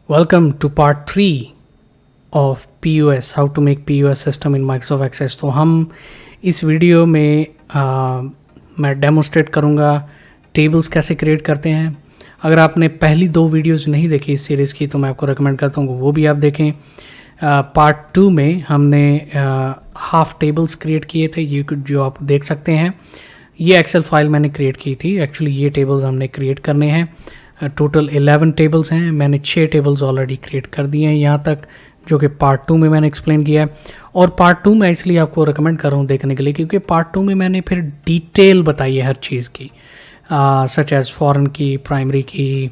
Welcome to part 3 of POS, how to make POS system in Microsoft Access। तो हम इस video में मैं डेमोस्ट्रेट करूँगा टेबल्स कैसे क्रिएट करते हैं। अगर आपने पहली 2 वीडियोस नहीं देखी इस सीरीज़ की तो मैं आपको रेकमेंड करता हूँ वो भी आप देखें। पार्ट 2 में हमने हाफ टेबल्स क्रिएट किए थे, ये जो आप देख सकते हैं। ये एक्सेल फाइल मैंने क्रिएट की थी। एक्चुअली ये टेबल्स हमने क्रिएट करने हैं। टोटल 11 टेबल्स हैं। मैंने 6 टेबल्स ऑलरेडी क्रिएट कर दिए हैं यहाँ तक, जो कि पार्ट 2 में मैंने एक्सप्लेन किया है। और पार्ट 2 में इसलिए आपको रिकमेंड कर रहा हूँ देखने के लिए क्योंकि पार्ट 2 में मैंने फिर डिटेल बताई है हर चीज़ की, सच एज़ फॉरेन की, प्राइमरी की,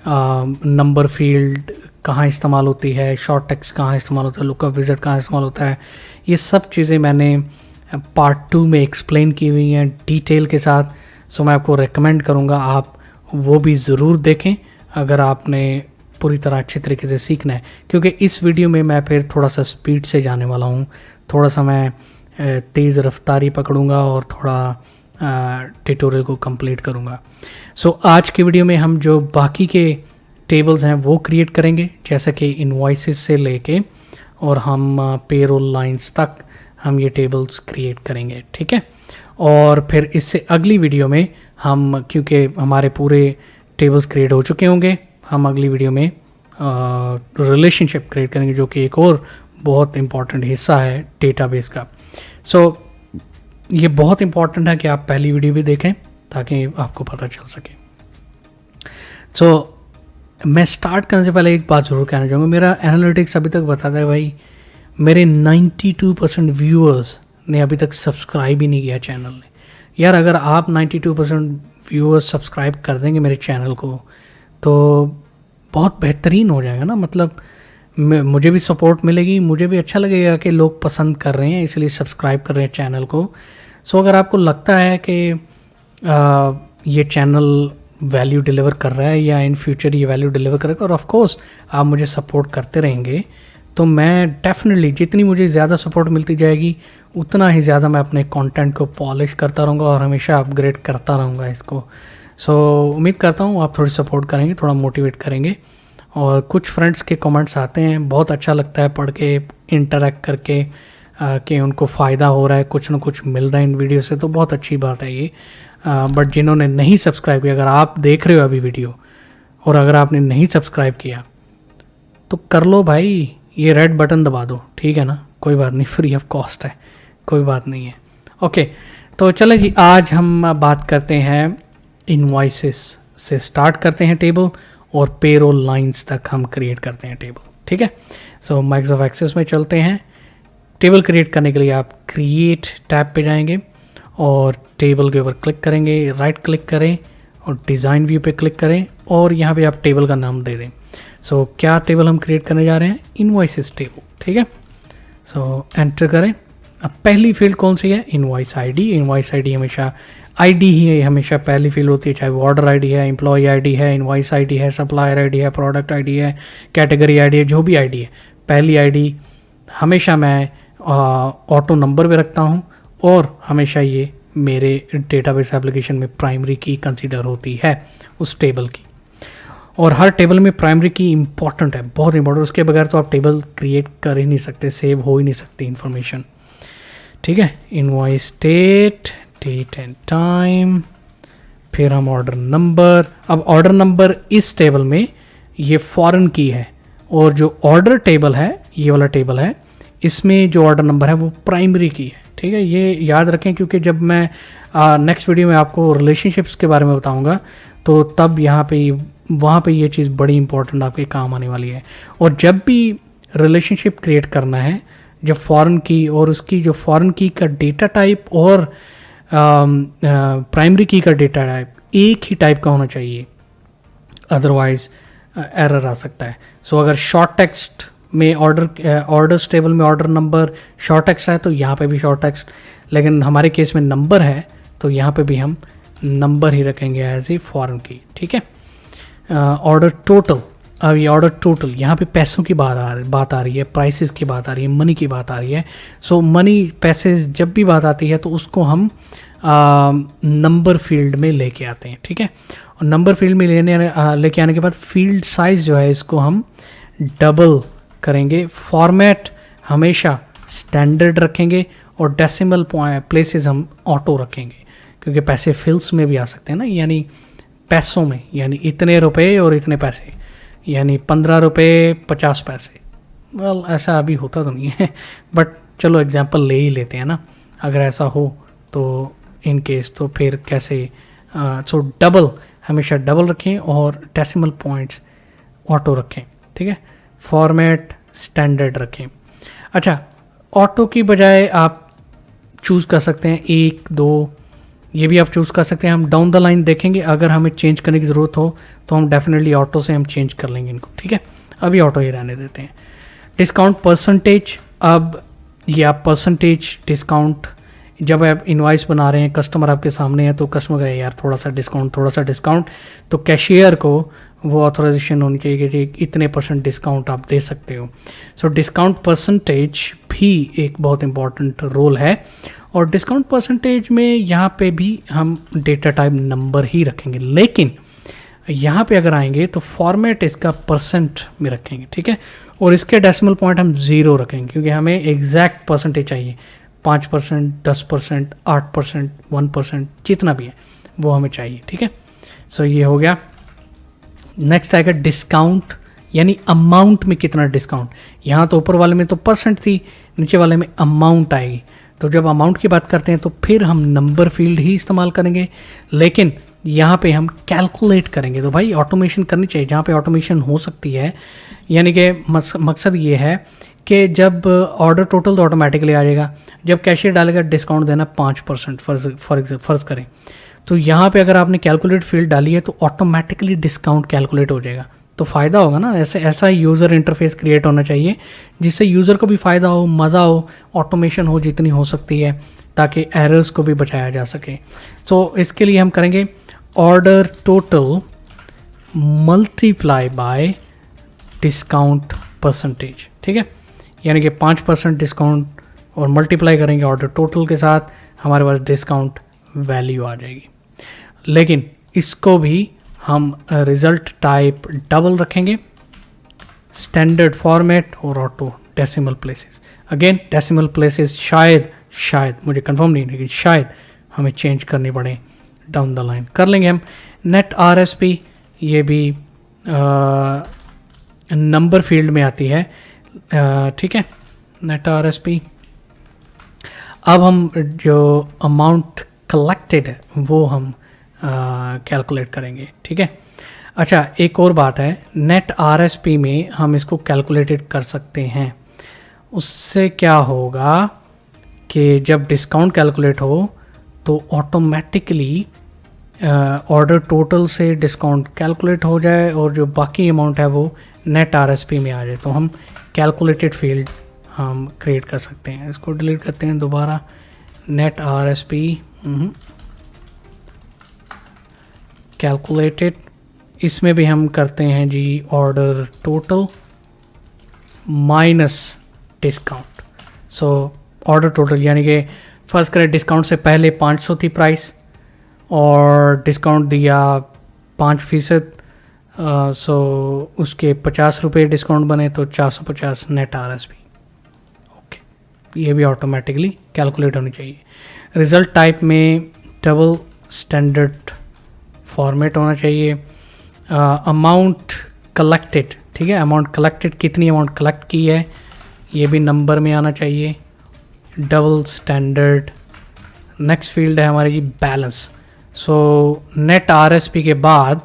नंबर फील्ड कहाँ इस्तेमाल होती है, शॉर्ट टेक्स्ट कहाँ इस्तेमाल होता है, लुकअप विज़िट कहाँ इस्तेमाल होता है। ये सब चीज़ें मैंने पार्ट 2 में एक्सप्लेन की हुई हैं डिटेल के साथ। सो मैं आपको रेकमेंड करूँगा आप वो भी ज़रूर देखें अगर आपने पूरी तरह अच्छे तरीके से सीखना है, क्योंकि इस वीडियो में मैं फिर थोड़ा सा स्पीड से जाने वाला हूँ। थोड़ा सा मैं तेज़ रफ्तारी पकड़ूँगा और थोड़ा ट्यूटोरियल को कंप्लीट करूँगा। सो आज की वीडियो में हम जो बाकी के टेबल्स हैं वो क्रिएट करेंगे, जैसा कि इनवॉइसेस से लेके और हम पेरोल लाइंस तक हम ये टेबल्स क्रिएट करेंगे, ठीक है। और फिर इससे अगली वीडियो में हम, क्योंकि हमारे पूरे टेबल्स क्रिएट हो चुके होंगे, हम अगली वीडियो में रिलेशनशिप क्रिएट करेंगे, जो कि एक और बहुत इम्पॉर्टेंट हिस्सा है डेटाबेस का। सो ये बहुत इम्पॉर्टेंट है कि आप पहली वीडियो भी देखें ताकि आपको पता चल सके। सो मैं स्टार्ट करने से पहले एक बात ज़रूर कहना चाहूँगा। मेरा एनालिटिक्स अभी तक बताता है भाई मेरे 92% व्यूअर्स ने अभी तक सब्सक्राइब ही नहीं किया चैनल ने। यार अगर आप 92% व्यूअर्स सब्सक्राइब कर देंगे मेरे चैनल को तो बहुत बेहतरीन हो जाएगा ना। मतलब मुझे भी सपोर्ट मिलेगी, मुझे भी अच्छा लगेगा कि लोग पसंद कर रहे हैं इसलिए सब्सक्राइब कर रहे हैं चैनल को। सो अगर आपको लगता है कि ये चैनल वैल्यू डिलीवर कर रहा है या इन फ्यूचर ये वैल्यू डिलीवर करेगा, और ऑफ कोर्स आप मुझे सपोर्ट करते रहेंगे, तो मैं डेफिनेटली जितनी मुझे ज़्यादा सपोर्ट मिलती जाएगी उतना ही ज़्यादा मैं अपने कंटेंट को पॉलिश करता रहूँगा और हमेशा अपग्रेड करता रहूँगा इसको। सो उम्मीद करता हूँ आप थोड़ी सपोर्ट करेंगे, थोड़ा मोटिवेट करेंगे। और कुछ फ्रेंड्स के कमेंट्स आते हैं, बहुत अच्छा लगता है पढ़ के, इंटरेक्ट करके कि उनको फ़ायदा हो रहा है, कुछ ना कुछ मिल रहा है इन वीडियो से, तो बहुत अच्छी बात है ये। बट जिन्होंने नहीं सब्सक्राइब किया, अगर आप देख रहे हो अभी वीडियो और अगर आपने नहीं सब्सक्राइब किया तो कर लो भाई, ये रेड बटन दबा दो, ठीक है ना। कोई बात नहीं, फ्री ऑफ कॉस्ट है, कोई बात नहीं है। ओके, तो चलो जी, आज हम बात करते हैं इनवॉइसेस से स्टार्ट करते हैं टेबल और पेरोल लाइंस तक हम क्रिएट करते हैं टेबल, ठीक है। सो माइक्रोसॉफ्ट एक्सेस में चलते हैं। टेबल क्रिएट करने के लिए आप क्रिएट टैब पे जाएंगे और टेबल के ऊपर क्लिक करेंगे, राइट क्लिक करें और डिज़ाइन व्यू पे क्लिक करें और यहाँ पे आप टेबल का नाम दे दें। सो क्या टेबल हम क्रिएट करने जा रहे हैं? इनवॉइसेस टेबल, ठीक है। सो एंटर करें। अब पहली फील्ड कौन सी है? Invoice ID. इनवॉइस आईडी हमेशा आईडी ही है, हमेशा पहली फील्ड होती है, चाहे वो ऑर्डर आईडी है, एम्प्लॉय आईडी है, इनवॉइस आईडी है, सप्लायर आईडी है, प्रोडक्ट आईडी है, कैटेगरी आईडी है, जो भी आईडी है, पहली आईडी हमेशा मैं ऑटो नंबर पे रखता हूँ और हमेशा ये मेरे डेटाबेस एप्लीकेशन में प्राइमरी की कंसीडर होती है उस टेबल की। और हर टेबल में प्राइमरी की इंपॉर्टेंट है, बहुत इंपॉर्टेंट। उसके बगैर तो आप टेबल क्रिएट कर ही नहीं सकते, सेव हो ही नहीं सकती इंफॉर्मेशन, ठीक है। Invoice date, date and time, फिर हम ऑर्डर नंबर। अब ऑर्डर नंबर इस टेबल में ये फॉरेन की है और जो ऑर्डर टेबल है, ये वाला टेबल है, इसमें जो ऑर्डर नंबर है वो प्राइमरी की है, ठीक है। ये याद रखें क्योंकि जब मैं नेक्स्ट वीडियो में आपको रिलेशनशिप्स के बारे में बताऊंगा तो तब यहाँ पे वहाँ पे ये चीज़ बड़ी इंपॉर्टेंट आपके काम आने वाली है। और जब भी रिलेशनशिप क्रिएट करना है, जब फॉरेन की और उसकी जो फॉरेन की का डेटा टाइप और प्राइमरी की का डेटा टाइप एक ही टाइप का होना चाहिए, अदरवाइज एरर आ सकता है। सो अगर शॉर्ट टेक्स्ट में ऑर्डर्स टेबल में ऑर्डर नंबर शॉर्ट टेक्स्ट है तो यहाँ पे भी शॉर्ट टेक्स्ट, लेकिन हमारे केस में नंबर है तो यहाँ पे भी हम नंबर ही रखेंगे एज ए फॉरेन की, ठीक है। ऑर्डर टोटल, अब ये ऑर्डर टोटल, यहाँ पे पैसों की बात आ रही है, प्राइसेस की बात आ रही है, मनी की बात आ रही है। सो मनी, पैसे जब भी बात आती है तो उसको हम नंबर फील्ड में लेके आते हैं, ठीक है। और नंबर फील्ड में लेके आने के बाद फील्ड साइज़ जो है इसको हम डबल करेंगे, फॉर्मेट हमेशा स्टैंडर्ड रखेंगे और डेसिमल प्लेसेस हम ऑटो रखेंगे, क्योंकि पैसे फिल्स में भी आ सकते हैं ना, यानी पैसों में, यानी इतने रुपए और इतने पैसे, यानी 15 रुपये 50 पैसे। वेल ऐसा अभी होता तो नहीं है बट चलो एग्जांपल ले ही लेते हैं ना, अगर ऐसा हो तो इन केस तो फिर कैसे। सो डबल हमेशा डबल रखें और डेसिमल पॉइंट्स ऑटो रखें, ठीक है। फॉर्मेट स्टैंडर्ड रखें। अच्छा, ऑटो की बजाय आप चूज़ कर सकते हैं 1 2, ये भी आप चूज़ कर सकते हैं। हम डाउन द लाइन देखेंगे, अगर हमें चेंज करने की ज़रूरत हो तो हम डेफिनेटली ऑटो से हम चेंज कर लेंगे इनको, ठीक है। अभी ऑटो ही रहने देते हैं। डिस्काउंट परसेंटेज, अब ये आप परसेंटेज डिस्काउंट, जब आप इनवाइस बना रहे हैं, कस्टमर आपके सामने है तो कस्टमर कहे यार थोड़ा सा डिस्काउंट, तो कैशियर को वो ऑथराइजेशन होनी चाहिए कि इतने % डिस्काउंट आप दे सकते हो। सो डिस्काउंट परसेंटेज भी एक बहुत इंपॉर्टेंट रोल है, और डिस्काउंट परसेंटेज में यहाँ पे भी हम डेटा टाइप नंबर ही रखेंगे, लेकिन यहाँ पे अगर आएंगे तो फॉर्मेट इसका % में रखेंगे, ठीक है। और इसके डेसिमल पॉइंट हम 0 रखेंगे, क्योंकि हमें एग्जैक्ट परसेंटेज चाहिए। 5%, 10%, 8%, 1%, जितना भी है वो हमें चाहिए, ठीक है। सो ये हो गया। नेक्स्ट आएगा डिस्काउंट, यानी अमाउंट में कितना डिस्काउंट। यहाँ तो ऊपर वाले में तो % थी, नीचे वाले में अमाउंट आएगी। तो जब अमाउंट की बात करते हैं तो फिर हम नंबर फील्ड ही इस्तेमाल करेंगे, लेकिन यहाँ पे हम कैलकुलेट करेंगे। तो भाई ऑटोमेशन करनी चाहिए जहाँ पे ऑटोमेशन हो सकती है, यानी कि मकसद ये है कि जब ऑर्डर टोटल तो ऑटोमेटिकली आ जाएगा, जब कैशियर डालेगा डिस्काउंट देना 5% फ़र्ज़ करें, तो यहाँ पे अगर आपने कैलकुलेट फील्ड डाली है तो ऑटोमेटिकली डिस्काउंट कैलकुलेट हो जाएगा, तो फ़ायदा होगा ना। ऐसा यूज़र इंटरफेस क्रिएट होना चाहिए जिससे यूज़र को भी फ़ायदा हो, मज़ा हो, ऑटोमेशन हो जितनी हो सकती है, ताकि एरर्स को भी बचाया जा सके। तो इसके लिए हम करेंगे order total multiply by discount percentage, ठीक है। यानी कि 5% डिस्काउंट और मल्टीप्लाई करेंगे ऑर्डर टोटल के साथ, हमारे पास डिस्काउंट वैल्यू आ जाएगी। लेकिन इसको भी हम रिज़ल्ट टाइप डबल रखेंगे, स्टैंडर्ड फॉर्मेट और auto decimal places. Again decimal places शायद मुझे कंफर्म नहीं, लेकिन शायद हमें चेंज करनी पड़े डाउन द लाइन, कर लेंगे हम। नेट RSP, ये भी नंबर फील्ड में आती है, ठीक है। नेट RSP, अब हम जो अमाउंट कलेक्टेड है वो हम कैलकुलेट करेंगे, ठीक है। अच्छा, एक और बात है, नेट RSP में हम इसको कैलकुलेटेड कर सकते हैं। उससे क्या होगा कि जब डिस्काउंट कैलकुलेट हो तो ऑटोमेटिकली ऑर्डर टोटल से डिस्काउंट कैलकुलेट हो जाए और जो बाकी अमाउंट है वो नेट RSP में आ जाए, तो हम कैलकुलेटेड फील्ड हम क्रिएट कर सकते हैं। इसको डिलीट करते हैं दोबारा। नेट RSP कैलकुलेटेड, इसमें भी हम करते हैं जी order total minus discount. So order total यानी कि फर्स्ट करें डिस्काउंट से पहले 500 थी प्राइस और डिस्काउंट दिया 5%, सो उसके 50 रुपये डिस्काउंट बने तो 450 नेट RSP। ओके, ये भी ऑटोमेटिकली कैलकुलेट होनी चाहिए। रिज़ल्ट टाइप में डबल स्टैंडर्ड फॉर्मेट होना चाहिए। अमाउंट कलेक्टेड, ठीक है, अमाउंट कलेक्टेड, कितनी अमाउंट कलेक्ट की है ये भी नंबर में आना चाहिए, डबल स्टैंडर्ड। नेक्स्ट फील्ड है हमारी जी बैलेंस। सो नेट RSP के बाद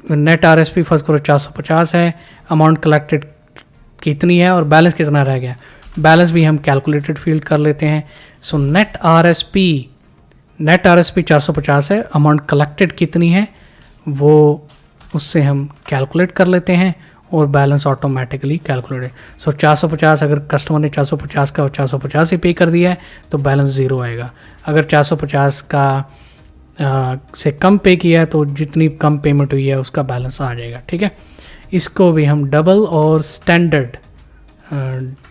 नेट RSP फर्स्ट करो 450 है, अमाउंट कलेक्टेड कितनी है और बैलेंस कितना रह गया, बैलेंस भी हम कैलकुलेटेड फील्ड कर लेते हैं। सो नेट RSP 450 है, अमाउंट कलेक्टेड कितनी है वो उससे हम कैलकुलेट कर लेते हैं और बैलेंस ऑटोमेटिकली कैलकुलेट है। सो 450, अगर कस्टमर ने 450 का 450 ही पे कर दिया है तो बैलेंस 0 आएगा। अगर 450 का से कम पे किया है तो जितनी कम पेमेंट हुई है उसका बैलेंस आ जाएगा, ठीक है। इसको भी हम डबल और स्टैंडर्ड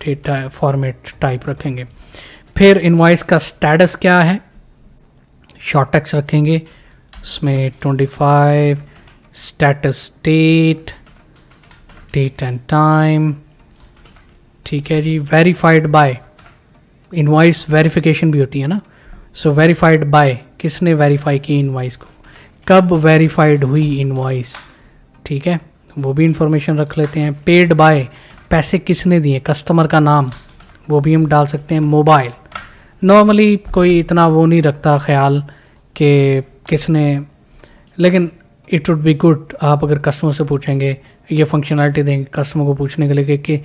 डेटा फॉर्मेट टाइप रखेंगे। फिर इनवॉइस का स्टेटस क्या है, शॉर्ट टेक्स्ट रखेंगे, उसमें 25 status date date and time, ठीक है जी। वेरीफाइड बाय, इनवॉइस वेरिफिकेशन भी होती है ना, सो वेरीफाइड बाय, किसने वेरीफाई की इनवॉइस को, कब वेरीफाइड हुई इनवॉइस, ठीक है, वो भी इंफॉर्मेशन रख लेते हैं। पेड बाय, पैसे किसने दिए, कस्टमर का नाम, वो भी हम डाल सकते हैं। मोबाइल, नॉर्मली कोई इतना वो नहीं रखता ख्याल कि किसने, लेकिन इट वुड बी गुड आप अगर कस्टमर से पूछेंगे, ये फंक्शनलिटी देंगे कस्टमर को पूछने के लिए कि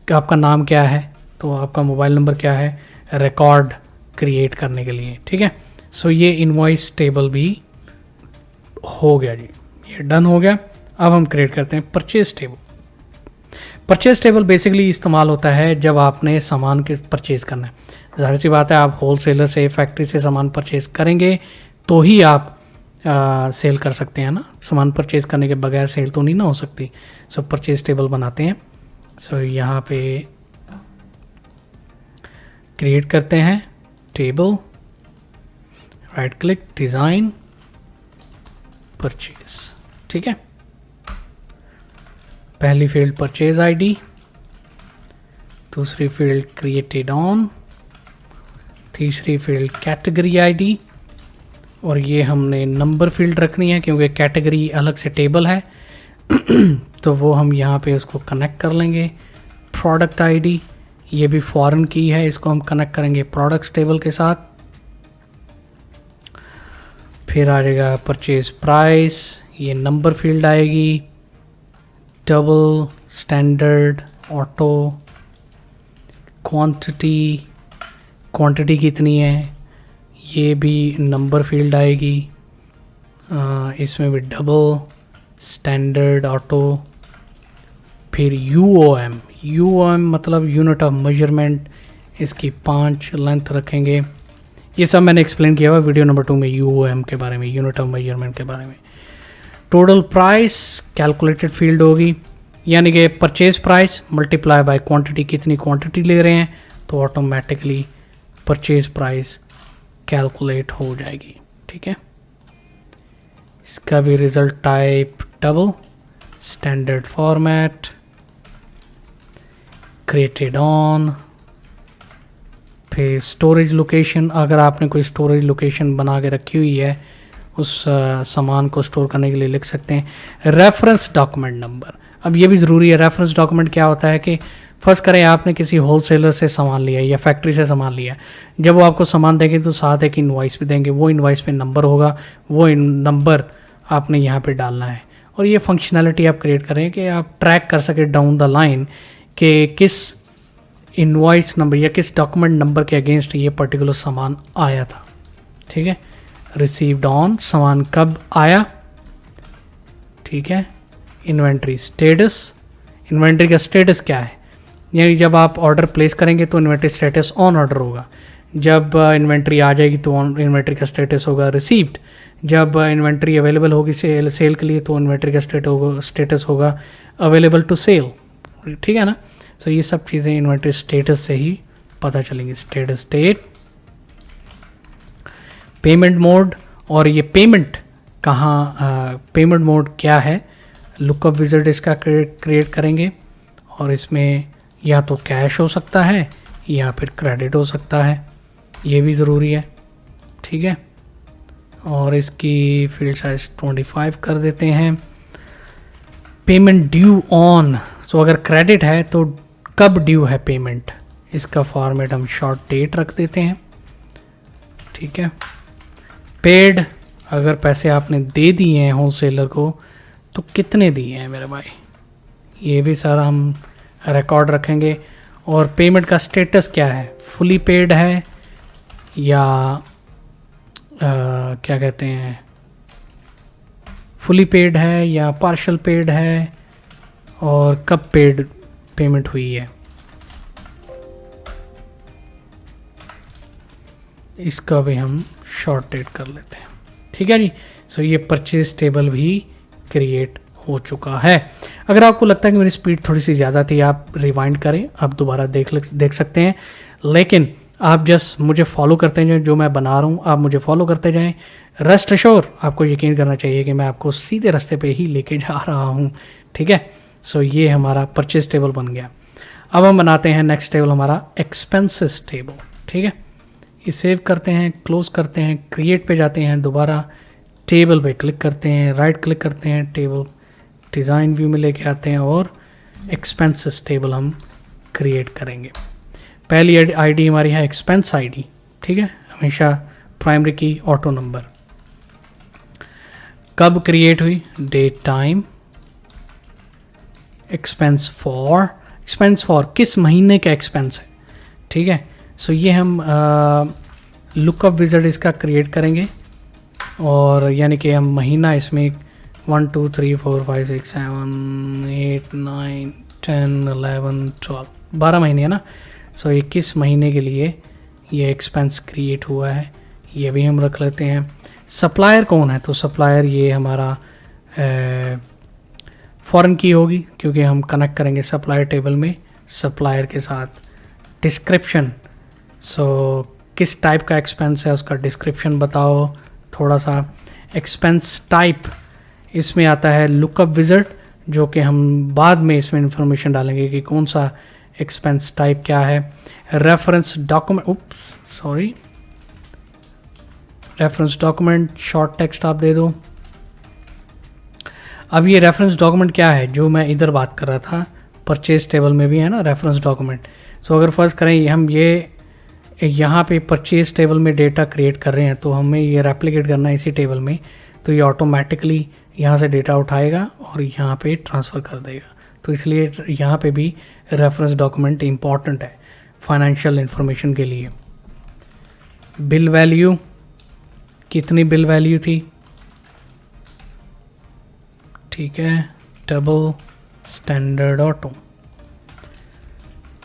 आपका नाम क्या है, तो आपका मोबाइल नंबर क्या है, रिकॉर्ड क्रिएट करने के लिए, ठीक है। सो ये इनवॉइस टेबल भी हो गया जी, ये डन हो गया। अब हम क्रिएट करते हैं purchase table. Purchase table basically इस्तेमाल होता है जब आपने सामान के परचेज़ करना है। ज़ाहिर सी बात है, आप होलसेलर से, फैक्ट्री से सामान परचेज़ करेंगे तो ही आप सेल कर सकते हैं ना, सामान परचेज़ करने के बगैर सेल तो नहीं ना हो सकती। सो परचेज टेबल बनाते हैं। सो यहाँ पे क्रिएट करते हैं table, right click, design, purchase, ठीक है। पहली फील्ड परचेज आईडी, दूसरी फील्ड क्रिएटेड ऑन, तीसरी फील्ड कैटेगरी आईडी, और ये हमने नंबर फील्ड रखनी है क्योंकि कैटेगरी अलग से टेबल है तो वो हम यहाँ पे उसको कनेक्ट कर लेंगे। प्रोडक्ट आईडी, ये भी फॉरेन की है, इसको हम कनेक्ट करेंगे प्रोडक्ट्स टेबल के साथ। फिर आ जाएगा परचेज प्राइस, ये नंबर फील्ड आएगी, double, standard, auto, quantity, quantity कितनी है, ये भी नंबर फील्ड आएगी, इसमें भी डबल, स्टैंडर्ड, ऑटो। फिर यूओएम, यूओएम मतलब यूनिट ऑफ मेजरमेंट, इसकी 5 लेंथ रखेंगे। ये सब मैंने एक्सप्लेन किया हुआ वीडियो नंबर 2 में, यूओएम के बारे में, यूनिट ऑफ मेजरमेंट के बारे में। टोटल प्राइस कैलकुलेटेड फील्ड होगी, यानी कि purchase price multiply by quantity, कितनी क्वांटिटी ले रहे हैं तो ऑटोमेटिकली परचेज प्राइस कैलकुलेट हो जाएगी, ठीक है। इसका भी result type double, standard format, created on. फिर स्टोरेज लोकेशन, अगर आपने कोई स्टोरेज लोकेशन बना के रखी हुई है उस सामान को स्टोर करने के लिए लिख सकते हैं। रेफरेंस डॉक्यूमेंट नंबर, अब ये भी ज़रूरी है। रेफरेंस डॉक्यूमेंट क्या होता है कि फ़र्ज़ करें आपने किसी होलसेलर से सामान लिया या फैक्ट्री से सामान लिया, जब वो आपको सामान देंगे तो साथ एक इनवॉइस भी देंगे, वो इनवॉइस पे नंबर होगा, वो नंबर आपने यहाँ पे डालना है। और ये फंक्शनैलिटी आप क्रिएट करें कि आप ट्रैक कर सके डाउन द लाइन कि किस इनवॉइस नंबर या किस डॉक्यूमेंट नंबर के अगेंस्ट ये पर्टिकुलर सामान आया था, ठीक है। रिसीव्ड ऑन, सामान कब आया, ठीक है। इन्वेंट्री स्टेटस, इन्वेंट्री का स्टेटस क्या है, यानी जब आप ऑर्डर प्लेस करेंगे तो इन्वेंट्री स्टेटस ऑन ऑर्डर होगा, जब इन्वेंट्री आ जाएगी तो इन्वेंट्री का स्टेटस होगा रिसीव्ड, जब इन्वेंट्री अवेलेबल होगी सेल के लिए तो इन्वेंट्री का स्टेटस होगा अवेलेबल टू सेल, ठीक है ना। सो ये सब चीज़ें इन्वेंट्री स्टेटस से ही पता चलेंगी। स्टेटस डेट, पेमेंट मोड, और ये पेमेंट कहाँ, पेमेंट मोड क्या है, लुकअप विज़िट इसका क्रिएट करेंगे, और इसमें या तो कैश हो सकता है या फिर क्रेडिट हो सकता है, ये भी ज़रूरी है, ठीक है। और इसकी फील्ड साइज 25 कर देते हैं। पेमेंट ड्यू ऑन, सो अगर क्रेडिट है तो कब ड्यू है पेमेंट, इसका फॉर्मेट हम शॉर्ट डेट रख देते हैं, ठीक है। पेड, अगर पैसे आपने दे दिए हैं होलसेलर को तो कितने दिए हैं मेरे भाई, ये भी सारा हम रिकॉर्ड रखेंगे। और पेमेंट का स्टेटस क्या है, फुली पेड है या क्या कहते हैं, फुली पेड है या पार्शल पेड है, और कब पेमेंट हुई है, इसका भी हम शॉर्ट डेट कर लेते हैं, ठीक है जी। सो ये परचेज टेबल भी क्रिएट हो चुका है। अगर आपको लगता है कि मेरी स्पीड थोड़ी सी ज़्यादा थी, आप रिवाइंड करें, आप दोबारा देख सकते हैं, लेकिन आप जस्ट मुझे फॉलो करते जाएं, जो मैं बना रहा हूँ आप मुझे फॉलो करते जाएं। रेस्ट एश्योर, आपको यकीन करना चाहिए कि मैं आपको सीधे रास्ते पे ही लेके जा रहा हूँ, ठीक है। सो ये हमारा परचेज टेबल बन गया। अब हम बनाते हैं नेक्स्ट टेबल हमारा एक्सपेंसेस टेबल। ठीक है, ये सेव करते हैं, क्लोज करते हैं, क्रिएट पे जाते हैं, दोबारा टेबल पे क्लिक करते हैं, राइट क्लिक करते हैं, टेबल डिज़ाइन व्यू में लेके आते हैं और एक्सपेंसेस टेबल हम क्रिएट करेंगे। पहली आईडी हमारी है एक्सपेंस आईडी। ठीक है, हमेशा प्राइमरी की ऑटो नंबर। कब क्रिएट हुई, डेट टाइम, एक्सपेंस फॉर किस महीने का एक्सपेंस है। ठीक है, सो ये हम लुकअप विज़ार्ड इसका क्रिएट करेंगे और यानी कि हम महीना इसमें 1 2 3 4 5 6 7 8 9 10 11 12 12 महीने है ना। सो ये किस महीने के लिए ये एक्सपेंस क्रिएट हुआ है ये भी हम रख लेते हैं। सप्लायर कौन है, तो सप्लायर ये हमारा फॉरेन की होगी क्योंकि हम कनेक्ट करेंगे सप्लायर टेबल में सप्लायर के साथ। डिस्क्रिप्शन, सो किस टाइप का एक्सपेंस है उसका डिस्क्रिप्शन बताओ थोड़ा सा। एक्सपेंस टाइप इसमें आता है लुकअप विज़ार्ड, जो कि हम बाद में इसमें इंफॉर्मेशन डालेंगे कि कौन सा एक्सपेंस टाइप क्या है। रेफरेंस डॉक्यूमेंट शॉर्ट टेक्स्ट आप दे दो। अब ये रेफरेंस डॉक्यूमेंट क्या है, जो मैं इधर बात कर रहा था परचेज टेबल में भी है ना रेफरेंस डॉक्यूमेंट। सो अगर फर्स्ट करें हम ये यहाँ पे परचेज टेबल में डेटा क्रिएट कर रहे हैं तो हमें ये रेप्लिकेट करना है इसी टेबल में, तो ये ऑटोमेटिकली यहाँ से डेटा उठाएगा और यहाँ पे ट्रांसफ़र कर देगा। तो इसलिए यहाँ पे भी रेफरेंस डॉक्यूमेंट इम्पॉर्टेंट है फाइनेंशियल इंफॉर्मेशन के लिए। बिल वैल्यू, कितनी बिल वैल्यू थी, ठीक है, डबल स्टैंडर्ड ऑटो।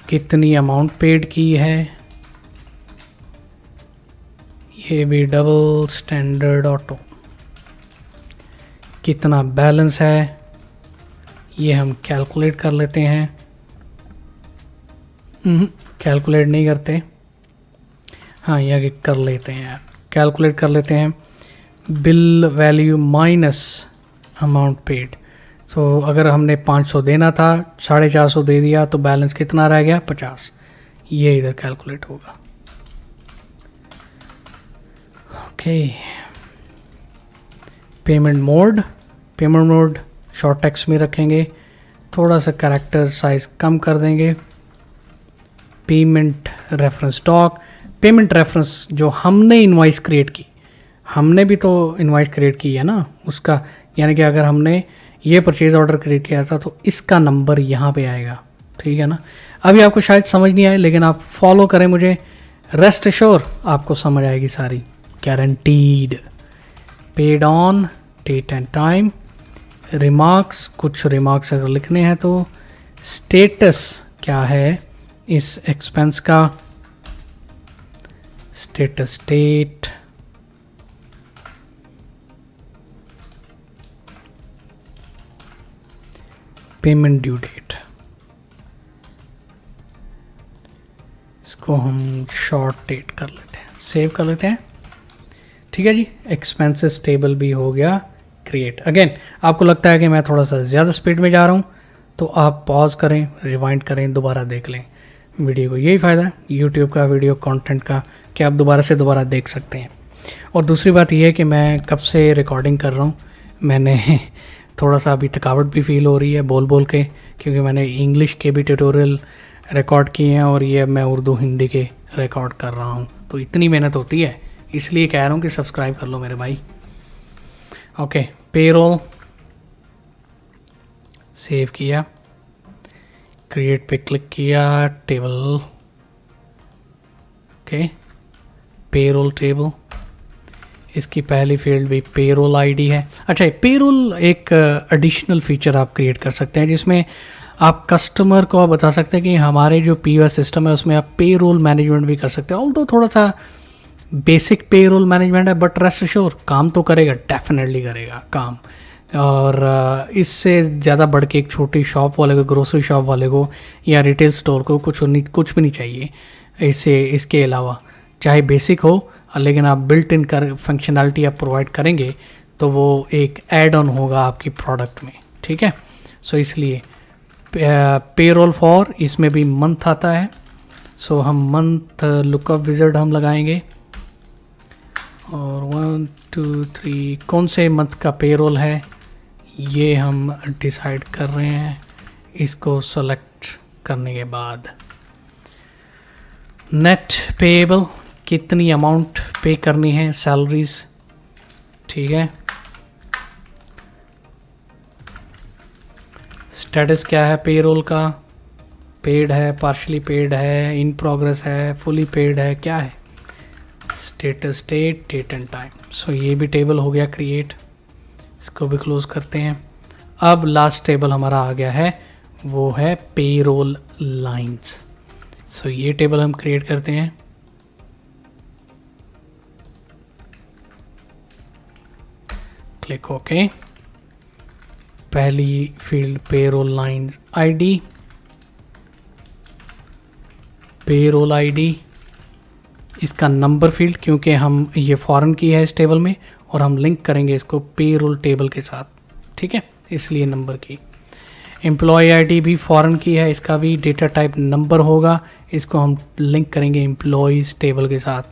कितनी अमाउंट पेड की है, ये भी डबल स्टैंडर्ड ऑटो। कितना बैलेंस है ये हम कैलकुलेट कर लेते हैं। कैलकुलेट नहीं करते, हाँ ये कर लेते हैं यार, कैलकुलेट कर लेते हैं। Bill value minus amount paid. So अगर हमने 500 देना था 450 दे दिया तो बैलेंस कितना रह गया 50, ये इधर कैलकुलेट होगा। Okay, payment mode short text में रखेंगे, थोड़ा सा कैरेक्टर साइज कम कर देंगे। Payment reference doc, payment reference जो हमने इनवॉइस क्रिएट की, हमने भी तो इनवॉइस क्रिएट की है ना उसका, यानी कि अगर हमने ये परचेज ऑर्डर क्रिएट किया था तो इसका नंबर यहाँ पे आएगा। ठीक है ना, अभी आपको शायद समझ नहीं आए लेकिन आप फॉलो करें मुझे, रेस्ट एश्योर आपको समझ आएगी सारी, guaranteed. Paid on, date and time, remarks, कुछ रिमार्क्स अगर लिखने हैं तो स्टेटस क्या है इस एक्सपेंस का, status date, payment due date, इसको हम शॉर्ट डेट कर लेते हैं, सेव कर लेते हैं। ठीक है जी, एक्सपेंसेस टेबल भी हो गया क्रिएट। अगेन आपको लगता है कि मैं थोड़ा सा ज़्यादा स्पीड में जा रहा हूँ तो आप पॉज करें, रिवाइंड करें, दोबारा देख लें वीडियो को। यही फ़ायदा है यूट्यूब का वीडियो कंटेंट का कि आप दोबारा से दोबारा देख सकते हैं। और दूसरी बात यह है कि मैं कब से रिकॉर्डिंग कर रहा हूँ, मैंने थोड़ा सा अभी थकावट भी फील हो रही है बोल बोल के, क्योंकि मैंने इंग्लिश के भी ट्यूटोरियल रिकॉर्ड किए हैं और ये मैं उर्दू हिंदी के रिकॉर्ड कर रहा हूँ, तो इतनी मेहनत होती है, इसलिए कह रहा हूँ कि सब्सक्राइब कर लो मेरे भाई। ओके, पेरोल सेव किया, क्रिएट पे क्लिक किया, टेबल, ओके, पेरोल टेबल, इसकी पहली फील्ड भी पेरोल आईडी है। अच्छा, पेरोल एक एडिशनल फीचर आप क्रिएट कर सकते हैं जिसमें आप कस्टमर को आप बता सकते हैं कि हमारे जो POS सिस्टम है उसमें आप पेरोल मैनेजमेंट भी कर सकते हैं। ऑल्दो थोड़ा सा बेसिक पेरोल मैनेजमेंट है, बट रेस्ट एश्योर काम तो करेगा, डेफिनेटली करेगा काम। और इससे ज़्यादा बढ़ के एक छोटी शॉप वाले को, ग्रोसरी शॉप वाले को या रिटेल स्टोर को कुछ भी नहीं चाहिए इसके अलावा, चाहे बेसिक हो, लेकिन आप बिल्ट इन कर फंक्शनैलिटी आप प्रोवाइड करेंगे तो वो एक ऐड ऑन होगा आपकी प्रोडक्ट में। ठीक है, सो इसलिए पेरोल फॉर, इसमें भी मंथ आता है, सो हम मंथ लुकअप विज़ार्ड हम लगाएंगे और 1 2 3 कौन से मंथ का पेरोल है ये हम डिसाइड कर रहे हैं। इसको सेलेक्ट करने के बाद नेट पेएबल, कितनी अमाउंट पे करनी है, सैलरीज, ठीक है। स्टेटस क्या है पेरोल का, पेड है, पार्शली पेड है, इन प्रोग्रेस है, फुली पेड है, क्या है स्टेटस, डेट एंड टाइम। सो ये भी टेबल हो गया क्रिएट, इसको भी क्लोज करते हैं। अब लास्ट टेबल हमारा आ गया है, वो है पेरोल लाइंस। सो ये टेबल हम क्रिएट करते हैं। Click okay. पहली field payroll line ID, payroll ID, इसका नंबर फील्ड, क्योंकि हम ये फॉरेन की है इस टेबल में और हम लिंक करेंगे इसको पेरोल टेबल के साथ, ठीक है, इसलिए नंबर की। एम्प्लॉय आईडी भी फॉरेन की है, इसका भी डेटा टाइप नंबर होगा, इसको हम लिंक करेंगे एम्प्लॉयज़ टेबल के साथ।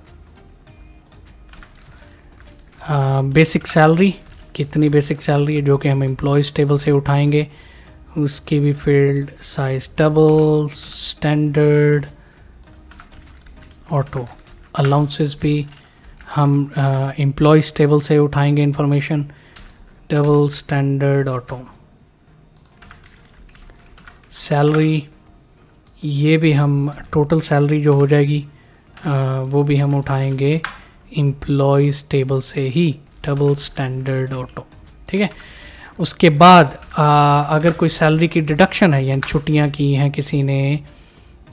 बेसिक सैलरी, कितनी बेसिक सैलरी है जो कि हम एम्प्लॉयज़ टेबल से उठाएंगे, उसकी भी field size double, standard, auto. Allowances भी हम एम्प्लॉयज़ टेबल से उठाएंगे information, double, standard, auto. Salary, ये भी हम टोटल सैलरी जो हो जाएगी वो भी हम उठाएंगे एम्प्लॉयज़ टेबल से ही, डबल, स्टैंडर्ड, ऑटो, ठीक है। उसके बाद अगर कोई सैलरी की डिडक्शन है, यानी छुट्टियां की हैं किसी ने,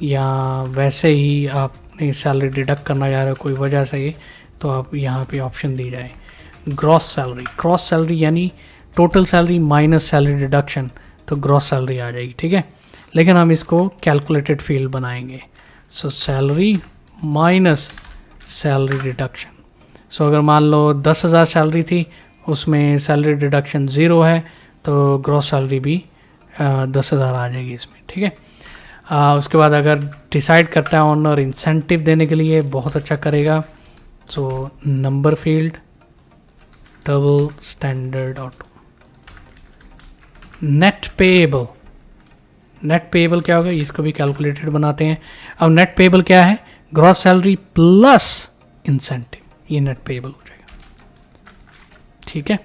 या वैसे ही आपने सैलरी डिडक्ट करना जा रहे हो कोई वजह से, तो आप यहाँ पे ऑप्शन दी जाए ग्रॉस सैलरी। ग्रॉस सैलरी यानी total salary minus salary deduction, तो ग्रॉस सैलरी आ जाएगी, ठीक है। लेकिन हम इसको कैलकुलेटेड फील्ड बनाएंगे। So salary minus salary deduction. So अगर मान लो 10,000 सैलरी थी, उसमें सैलरी डिडक्शन 0 है, तो ग्रॉस सैलरी भी 10,000 आ जाएगी इसमें, ठीक है। उसके बाद अगर डिसाइड करता है ऑनर इंसेंटिव देने के लिए, बहुत अच्छा करेगा, so number field, double, standard, auto. Net payable, net payable क्या होगा, इसको भी कैलकुलेटेड बनाते हैं। अब नेट पेएबल क्या है, ग्रॉस सैलरी प्लस इंसेंटिव, ये नेट पेएबल हो जाएगा, ठीक है।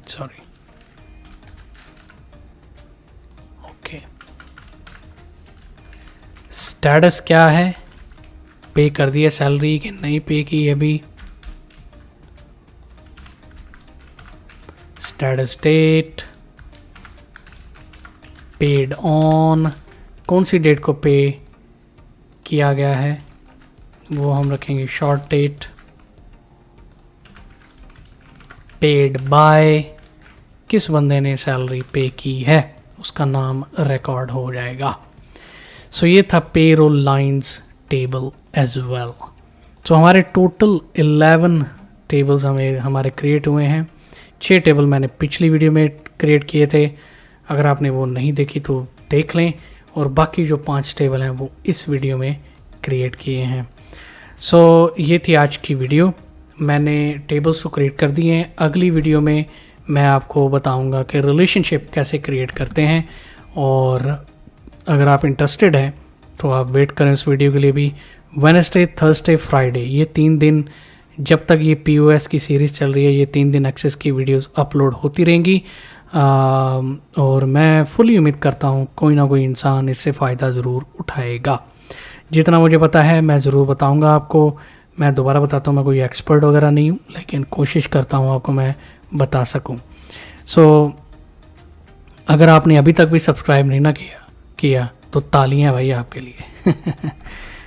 Sorry, okay. स्टेटस क्या है, पे कर दिया सैलरी कि नहीं पे की अभी, स्टेटस डेट, पेड ऑन, कौन सी डेट को पे किया गया है वो हम रखेंगे शॉर्ट डेट, पेड बाय, किस बंदे ने सैलरी पे की है उसका नाम रिकॉर्ड हो जाएगा। सो ये था payroll lines table as well. So हमारे टोटल 11 टेबल्स हमारे क्रिएट हुए हैं। 6 टेबल मैंने पिछली वीडियो में क्रिएट किए थे, अगर आपने वो नहीं देखी तो देख लें, और बाकी जो 5 टेबल हैं वो इस वीडियो में क्रिएट किए हैं। सो ये थी आज की वीडियो, मैंने टेबल्स तो क्रिएट कर दिए हैं। अगली वीडियो में मैं आपको बताऊंगा कि रिलेशनशिप कैसे क्रिएट करते हैं, और अगर आप इंटरेस्टेड हैं तो आप वेट करें इस वीडियो के लिए भी। वेडनेसडे, थर्सडे, फ्राइडे, ये 3 दिन जब तक ये POS की सीरीज़ चल रही है, ये 3 दिन एक्सेस की वीडियोस अपलोड होती रहेंगी, और मैं फुली उम्मीद करता हूँ कोई ना कोई इंसान इससे फ़ायदा ज़रूर उठाएगा। जितना मुझे पता है मैं ज़रूर बताऊँगा आपको। मैं दोबारा बताता हूँ, मैं कोई एक्सपर्ट वगैरह नहीं हूँ, लेकिन कोशिश करता हूँ आपको मैं बता सकूँ। सो अगर आपने अभी तक भी सब्सक्राइब नहीं ना किया तो तालियां भाई आपके लिए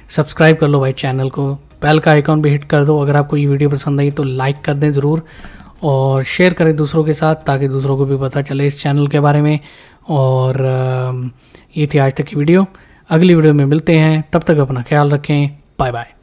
सब्सक्राइब कर लो भाई चैनल को, बेल का आइकॉन भी हिट कर दो। अगर आपको ये वीडियो पसंद आई तो लाइक कर दें ज़रूर, और शेयर करें दूसरों के साथ, ताकि दूसरों को भी पता चले इस चैनल के बारे में। और ये थी आज तक की वीडियो, अगली वीडियो में मिलते हैं, तब तक अपना ख्याल रखें, बाय बाय।